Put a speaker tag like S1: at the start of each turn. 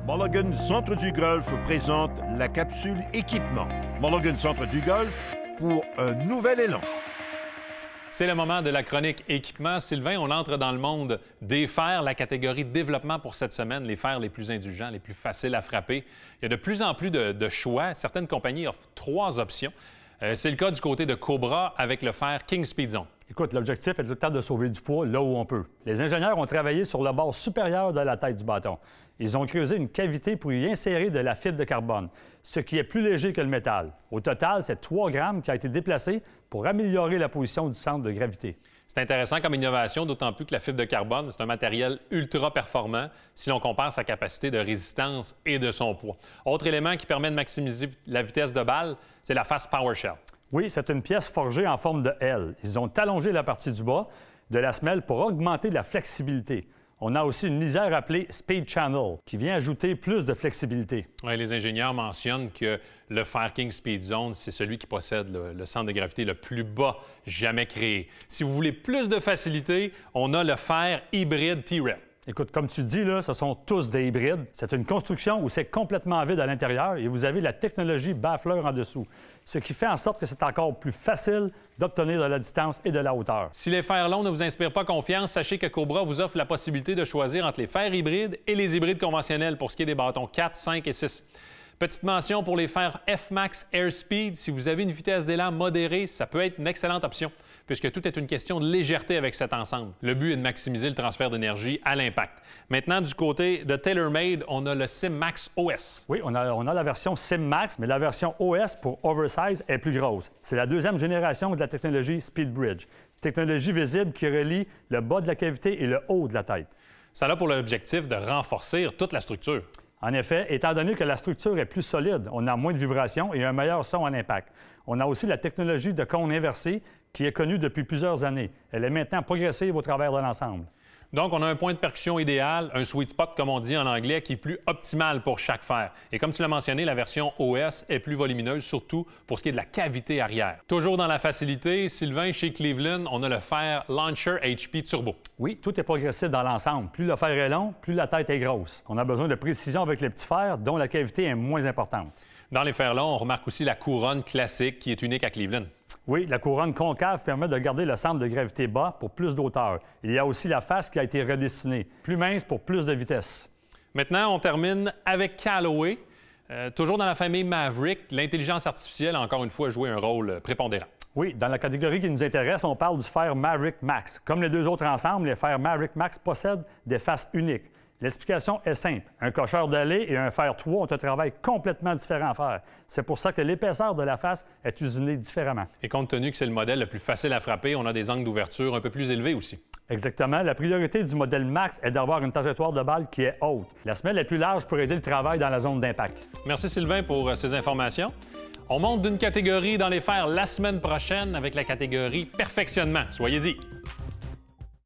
S1: Mulligan Centre du Golf présente la capsule équipement. Mulligan Centre du Golf pour un nouvel élan.
S2: C'est le moment de la chronique équipement. Sylvain, on entre dans le monde des fers, la catégorie développement pour cette semaine, les fers les plus indulgents, les plus faciles à frapper. Il y a de plus en plus de choix. Certaines compagnies offrent 3 options. C'est le cas du côté de Cobra avec le fer King Speed Zone.
S3: Écoute, l'objectif est tout le temps de sauver du poids là où on peut. Les ingénieurs ont travaillé sur le bord supérieur de la tête du bâton. Ils ont creusé une cavité pour y insérer de la fibre de carbone, ce qui est plus léger que le métal. Au total, c'est 3 grammes qui a été déplacé pour améliorer la position du centre de gravité.
S2: C'est intéressant comme innovation, d'autant plus que la fibre de carbone, c'est un matériel ultra performant si l'on compare sa capacité de résistance et de son poids. Autre élément qui permet de maximiser la vitesse de balle, c'est la face PowerShell.
S3: Oui, c'est une pièce forgée en forme de L. Ils ont allongé la partie du bas de la semelle pour augmenter la flexibilité. On a aussi une lisière appelée Speed Channel qui vient ajouter plus de flexibilité.
S2: Oui, les ingénieurs mentionnent que le fer King Speed Zone, c'est celui qui possède le centre de gravité le plus bas jamais créé. Si vous voulez plus de facilité, on a le fer hybride T-Rep.
S3: Écoute, comme tu dis, là, ce sont tous des hybrides. C'est une construction où c'est complètement vide à l'intérieur et vous avez la technologie baffleur en dessous, ce qui fait en sorte que c'est encore plus facile d'obtenir de la distance et de la hauteur.
S2: Si les fers longs ne vous inspirent pas confiance, sachez que Cobra vous offre la possibilité de choisir entre les fers hybrides et les hybrides conventionnels pour ce qui est des bâtons 4, 5 et 6. Petite mention pour les fers F-Max Airspeed. Si vous avez une vitesse d'élan modérée, ça peut être une excellente option, puisque tout est une question de légèreté avec cet ensemble. Le but est de maximiser le transfert d'énergie à l'impact. Maintenant, du côté de TaylorMade, on a le SimMax OS.
S3: Oui, on a la version SimMax, mais la version OS pour Oversize est plus grosse. C'est la 2e génération de la technologie SpeedBridge, technologie visible qui relie le bas de la cavité et le haut de la tête.
S2: Ça a pour l'objectif de renforcer toute la structure.
S3: En effet, étant donné que la structure est plus solide, on a moins de vibrations et un meilleur son à l'impact. On a aussi la technologie de cône inversé qui est connue depuis plusieurs années. Elle est maintenant progressive au travers de l'ensemble.
S2: Donc, on a un point de percussion idéal, un sweet spot, comme on dit en anglais, qui est plus optimal pour chaque fer. Et comme tu l'as mentionné, la version OS est plus volumineuse, surtout pour ce qui est de la cavité arrière. Toujours dans la facilité, Sylvain, chez Cleveland, on a le fer Launcher HP Turbo.
S3: Oui, tout est progressif dans l'ensemble. Plus le fer est long, plus la tête est grosse. On a besoin de précision avec les petits fers, dont la cavité est moins importante.
S2: Dans les fers longs, on remarque aussi la couronne classique qui est unique à Cleveland.
S3: Oui, la couronne concave permet de garder le centre de gravité bas pour plus d'auteur. Il y a aussi la face qui a été redessinée, plus mince pour plus de vitesse.
S2: Maintenant, on termine avec Callaway. Toujours dans la famille Maverick, l'intelligence artificielle a encore une fois joué un rôle prépondérant.
S3: Oui, dans la catégorie qui nous intéresse, on parle du fer Maverick Max. Comme les 2 autres ensemble, les fers Maverick Max possèdent des faces uniques. L'explication est simple. Un cocheur d'allée et un fer 3 ont un travail complètement différent à faire. C'est pour ça que l'épaisseur de la face est usinée différemment.
S2: Et compte tenu que c'est le modèle le plus facile à frapper, on a des angles d'ouverture un peu plus élevés aussi.
S3: Exactement. La priorité du modèle Max est d'avoir une trajectoire de balle qui est haute. La semelle est plus large pour aider le travail dans la zone d'impact.
S2: Merci Sylvain pour ces informations. On monte d'une catégorie dans les fers la semaine prochaine avec la catégorie perfectionnement. Soyez-y.